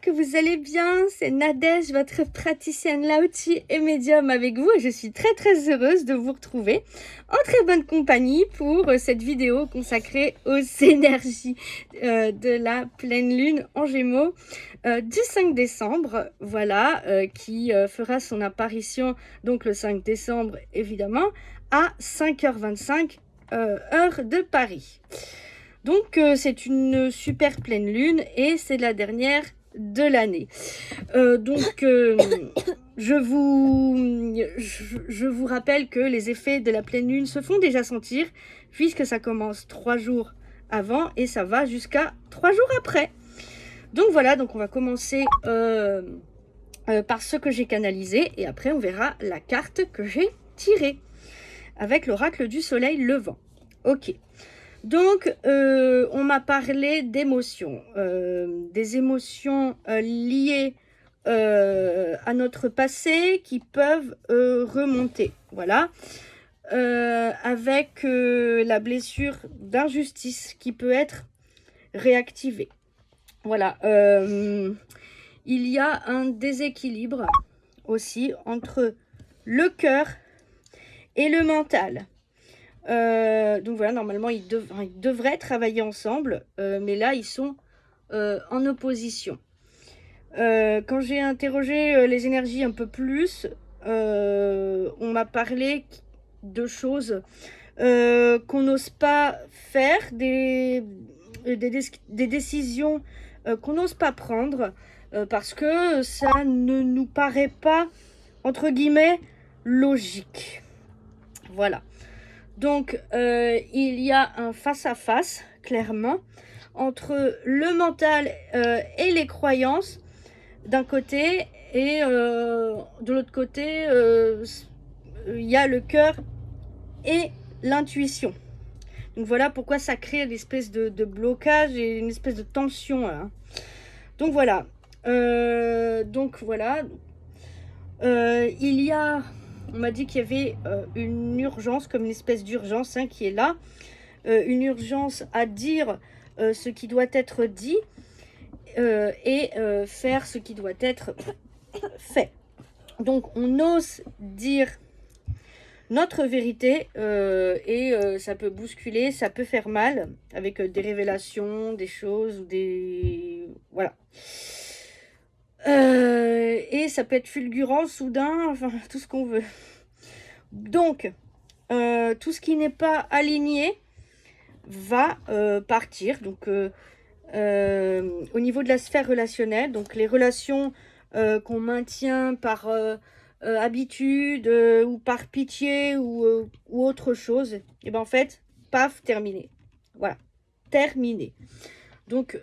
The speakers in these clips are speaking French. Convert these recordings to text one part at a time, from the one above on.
que vous allez bien. C'est Nadège, votre praticienne Lao-Tzu et médium avec vous. Et je suis très très heureuse de vous retrouver en très bonne compagnie pour cette vidéo consacrée aux énergies de la pleine lune en Gémeaux du 5 décembre. Voilà, qui fera son apparition donc le 5 décembre évidemment à 5h25 heure de Paris. Donc c'est une super pleine lune et c'est la dernière de l'année. Je vous rappelle que les effets de la pleine lune se font déjà sentir puisque ça commence 3 jours avant et ça va jusqu'à 3 jours après. Donc voilà, donc on va commencer par ce que j'ai canalisé et après on verra la carte que j'ai tirée avec l'oracle du soleil levant. Ok. Donc, on m'a parlé d'émotions, des émotions liées à notre passé qui peuvent remonter, voilà, avec la blessure d'injustice qui peut être réactivée. Voilà, il y a un déséquilibre aussi entre le cœur et le mental. Donc voilà, normalement ils devraient travailler ensemble, mais là ils sont en opposition. Quand j'ai interrogé les énergies un peu plus, on m'a parlé de choses qu'on n'ose pas faire, des décisions qu'on n'ose pas prendre parce que ça ne nous paraît pas, entre guillemets, logique. Voilà. Donc, il y a un face-à-face, clairement, entre le mental et les croyances d'un côté, et de l'autre côté, il y a le cœur et l'intuition. Donc voilà pourquoi ça crée une espèce de blocage et une espèce de tension. Hein. Donc voilà. Il y a... On m'a dit qu'il y avait une urgence, comme une espèce d'urgence qui est là. Une urgence à dire ce qui doit être dit et faire ce qui doit être fait. Donc on ose dire notre vérité et ça peut bousculer, ça peut faire mal avec des révélations, des choses ou des... Voilà. Et ça peut être fulgurant, soudain, enfin tout ce qu'on veut. Donc, tout ce qui n'est pas aligné va partir. Donc, au niveau de la sphère relationnelle, donc les relations qu'on maintient par habitude ou par pitié ou autre chose, et ben en fait, paf, terminé. Voilà, terminé. Donc,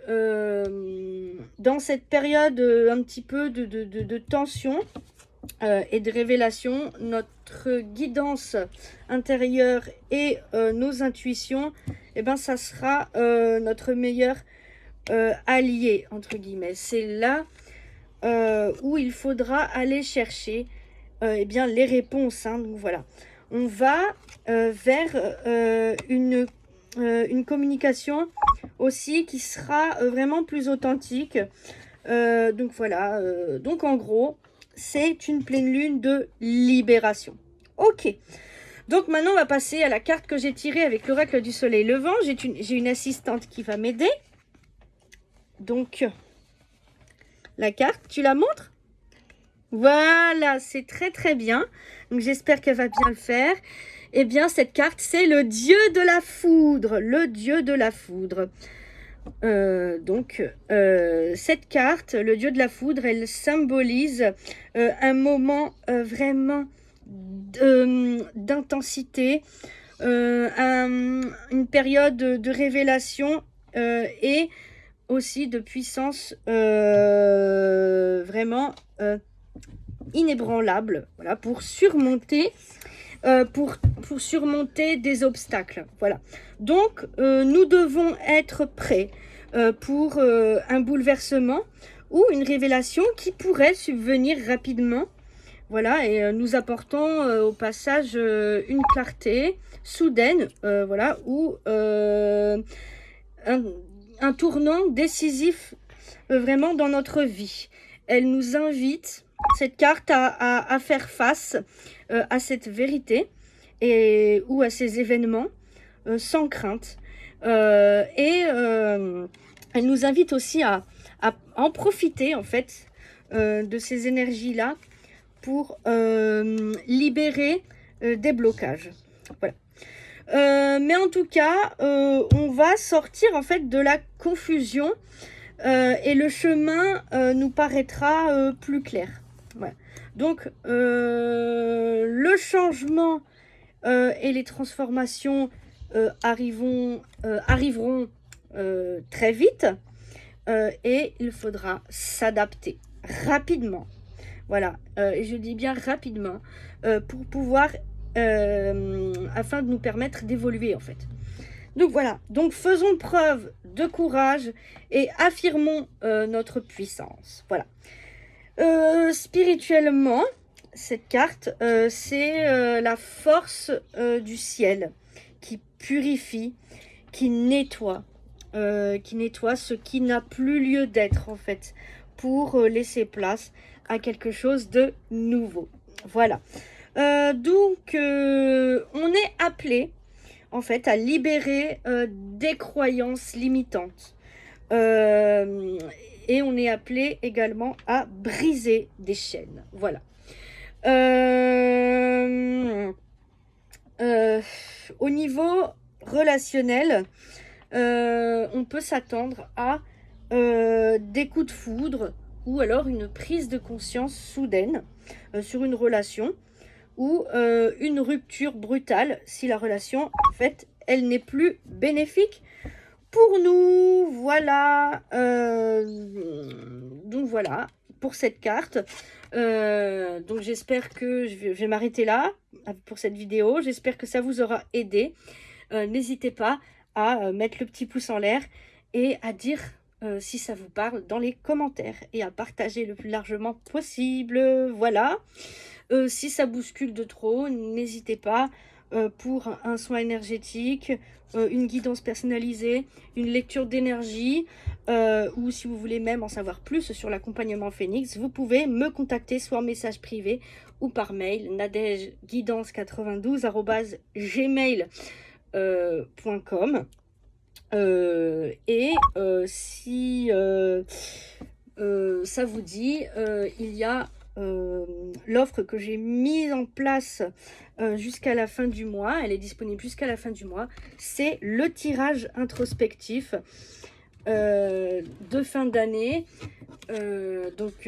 dans cette période un petit peu de tension et de révélation, notre guidance intérieure et nos intuitions, eh ben, ça sera notre meilleur allié, entre guillemets. C'est là où il faudra aller chercher eh bien, les réponses. Hein. Donc voilà, on va vers une communication aussi qui sera vraiment plus authentique. Donc voilà, donc en gros, c'est une pleine lune de libération. Ok, donc maintenant on va passer à la carte que j'ai tirée avec l'oracle du soleil levant. J'ai une assistante qui va m'aider. Donc, la carte, tu la montres? Voilà, c'est très très bien. Donc j'espère qu'elle va bien le faire. Eh bien, cette carte, c'est le dieu de la foudre. Le dieu de la foudre. Cette carte, le dieu de la foudre, elle symbolise un moment vraiment d'intensité, une période de révélation et aussi de puissance vraiment inébranlable, voilà, pour surmonter des obstacles. Voilà. Donc, nous devons être prêts pour un bouleversement ou une révélation qui pourrait subvenir rapidement. Voilà, et nous apportons au passage une clarté soudaine, voilà, ou un tournant décisif vraiment dans notre vie. Elle nous invite, cette carte, à faire face à cette vérité ou à ces événements sans crainte. Elle nous invite aussi à en profiter, en fait, de ces énergies-là pour libérer des blocages. Voilà. Mais en tout cas, on va sortir en fait de la confusion et le chemin nous paraîtra plus clair. Voilà. Donc, le changement et les transformations arriveront très vite et il faudra s'adapter rapidement. Voilà, et je dis bien rapidement pour pouvoir afin de nous permettre d'évoluer en fait. Donc voilà, donc faisons preuve de courage et affirmons notre puissance. Voilà. Spirituellement, cette carte, c'est la force du ciel qui purifie, qui nettoie ce qui n'a plus lieu d'être en fait, pour laisser place à quelque chose de nouveau. Voilà. Donc, on est appelé en fait à libérer des croyances limitantes. Et on est appelé également à briser des chaînes. Voilà. Au niveau relationnel, on peut s'attendre à des coups de foudre ou alors une prise de conscience soudaine sur une relation ou une rupture brutale si la relation, en fait, elle n'est plus bénéfique pour nous. Voilà. Donc voilà pour cette carte. Donc j'espère que je vais m'arrêter là pour cette vidéo. J'espère que ça vous aura aidé. N'hésitez pas à mettre le petit pouce en l'air et à dire si ça vous parle dans les commentaires et à partager le plus largement possible. Voilà. Si ça bouscule de trop, n'hésitez pas pour un soin énergétique, une guidance personnalisée, une lecture d'énergie, ou si vous voulez même en savoir plus sur l'accompagnement Phénix, vous pouvez me contacter soit en message privé ou par mail, nadejguidance92@gmail.com. Si ça vous dit, il y a l'offre que j'ai mise en place jusqu'à la fin du mois. Elle est disponible jusqu'à la fin du mois. C'est le tirage introspectif de fin d'année. Donc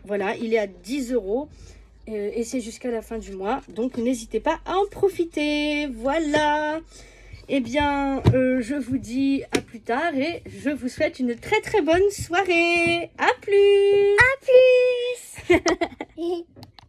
voilà, il est à 10 € et c'est jusqu'à la fin du mois. Donc n'hésitez pas à en profiter. Voilà. Eh bien, je vous dis à plus tard et je vous souhaite une très très bonne soirée. À plus. À plus.